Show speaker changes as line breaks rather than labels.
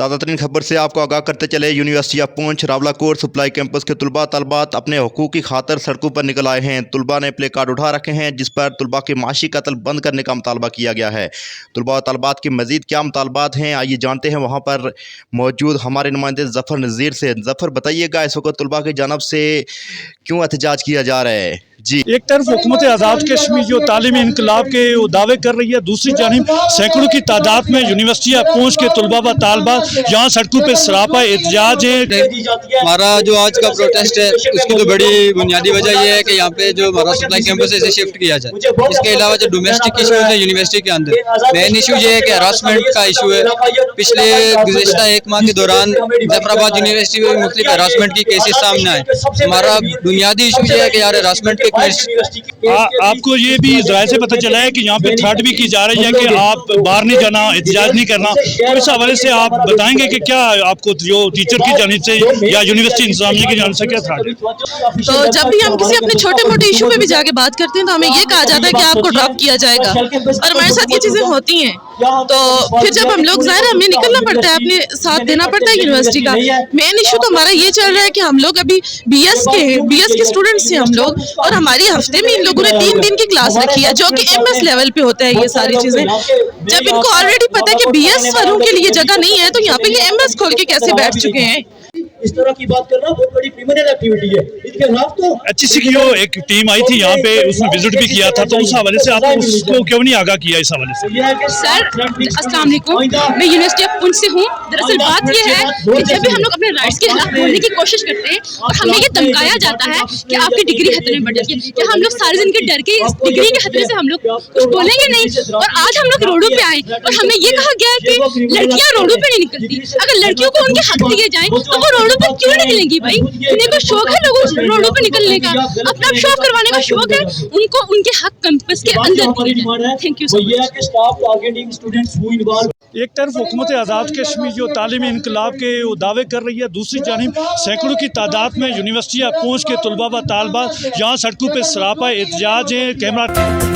ताज़ा तरीन खबर से आपको आगाह करते चले। University of Poonch Rawalakot supply campus के तुलबा तलबात अपने हकूक़ की खातर सड़कों पर निकल आए हैं। तुलबा ने प्ले कार्ड उठा रखे हैं जिस पर तुलबा के माशी कत्ल बंद करने का मुतालबा किया गया है। तुलबा तलबात के मज़ीद क्या मुतालबात हैं, आइए जानते हैं वहाँ पर मौजूद हमारे नुमाइंदे ज़फ़र नज़ीर से। ज़फ़र, बताइएगा इस वक्त तुलबा की जानब से क्यों एहतजाज किया जा रहा है? जी,
एक तरफ हुकूमत आज़ाद कश्मीर जो तालीमी इनकलाब के दावे कर रही है, दूसरी जानिब सैकड़ों की तादाद में यूनिवर्सिटी ऑफ पूंछ के तुलबा व तालबात यहाँ सड़कों पर सरापा एहतजाज है।
हमारा जो आज का प्रोटेस्ट है उसकी तो बड़ी बुनियादी वजह यह है कि यहाँ पे जो हमारा सप्लाई कैंपस है इसे शिफ्ट किया जाए। इसके अलावा जो डोमेस्टिक इशूज़ है यूनिवर्सिटी के अंदर, मेन इशू ये है कि हरासमेंट का इशू है। पिछले गुज़िश्ता एक माह के दौरान जफराबाद यूनिवर्सिटी में मुख्तलिफ हरासमेंट की केसेस सामने आए। हमारा बुनियादी इशू ये है कि यार हरासमेंट के
आपको ये भी ज़राए से पता चला है कि यहाँ पे थ्रेट भी की जा रही है कि आप बाहर नहीं जाना, एहतजाज नहीं करना, तो इस हवाले से आप बताएंगे कि क्या आपको जो टीचर की जानिब से या यूनिवर्सिटी इंतजामिया की जानिब से क्या थ्रेट?
तो जब भी हम किसी अपने छोटे मोटे इशू पे भी जाके बात करते हैं तो हमें ये कहा जाता है कि आपको ड्रॉप किया जाएगा, और हमारे साथ ये चीज़ें होती हैं। तो फिर जब हम लोग ज़ाहिर हमें निकलना पड़ता है, अपने साथ देना पड़ता है यूनिवर्सिटी का। मेन इशू तो हमारा ये चल रहा है कि हम लोग अभी बीएस के स्टूडेंट्स हैं हम लोग, और हमारी हफ्ते में इन लोगों ने 3 दिन की क्लास रखी है जो कि एमएस लेवल पे होता है ये सारी चीज़ें। जब इनको ऑलरेडी पता है कि बीएस वालों के लिए जगह नहीं है तो यहाँ पे ये एमएस खोल के कैसे बैठ चुके हैं।
इस तरह की बात करना बहुत बड़ी क्रिमिनल एक्टिविटी है। इसके खिलाफ तो
HEC की जो एक टीम आई थी यहाँ पे, उसने विजिट भी किया था, तो उस हवाले से आपने उसको क्यों नहीं आगाह किया इस हवाले से?
सर अस्सलाम वालेकुम, मैं यूनिवर्सिटी ऑफ पूंछ से हूँ। दरअसल बात ये है कि जब भी हम लोग अपने राइट्स के खिलाफ बोलने की कोशिश करते हैं और हमें ये धमकाया जाता है कि आपकी डिग्री खतरे में बढ़ जाती है, कि हम लोग सारे दिन के डर के इस डिग्री के खतरे से हम लोग कुछ बोलेंगे नहीं। और आज हम लोग रोडों पे आए और हमें ये कहा गया है कि लड़कियां रोडों पे नहीं निकलती। अगर लड़कियों को उनके हक दिए जाएं तो वो रोडों पर क्यों निकलेंगी? भाई उन्हें तो शौक है लोगों रोडों पे निकलने का, अपना शो करवाने का शौक है, उनको उनके हक कैंपस के अंदर दिए जाएं। Thank you so much.
एक तरफ हुकूमत आज़ाद कश्मीर जो तालीमी इनकलाब के दावे कर रही है, दूसरी जानिब सैकड़ों की तादाद में यूनिवर्सिटी ऑफ पूंछ के तुलबा व तालबात यहाँ सड़कों पर सरापा एहतजाज है। कैमरा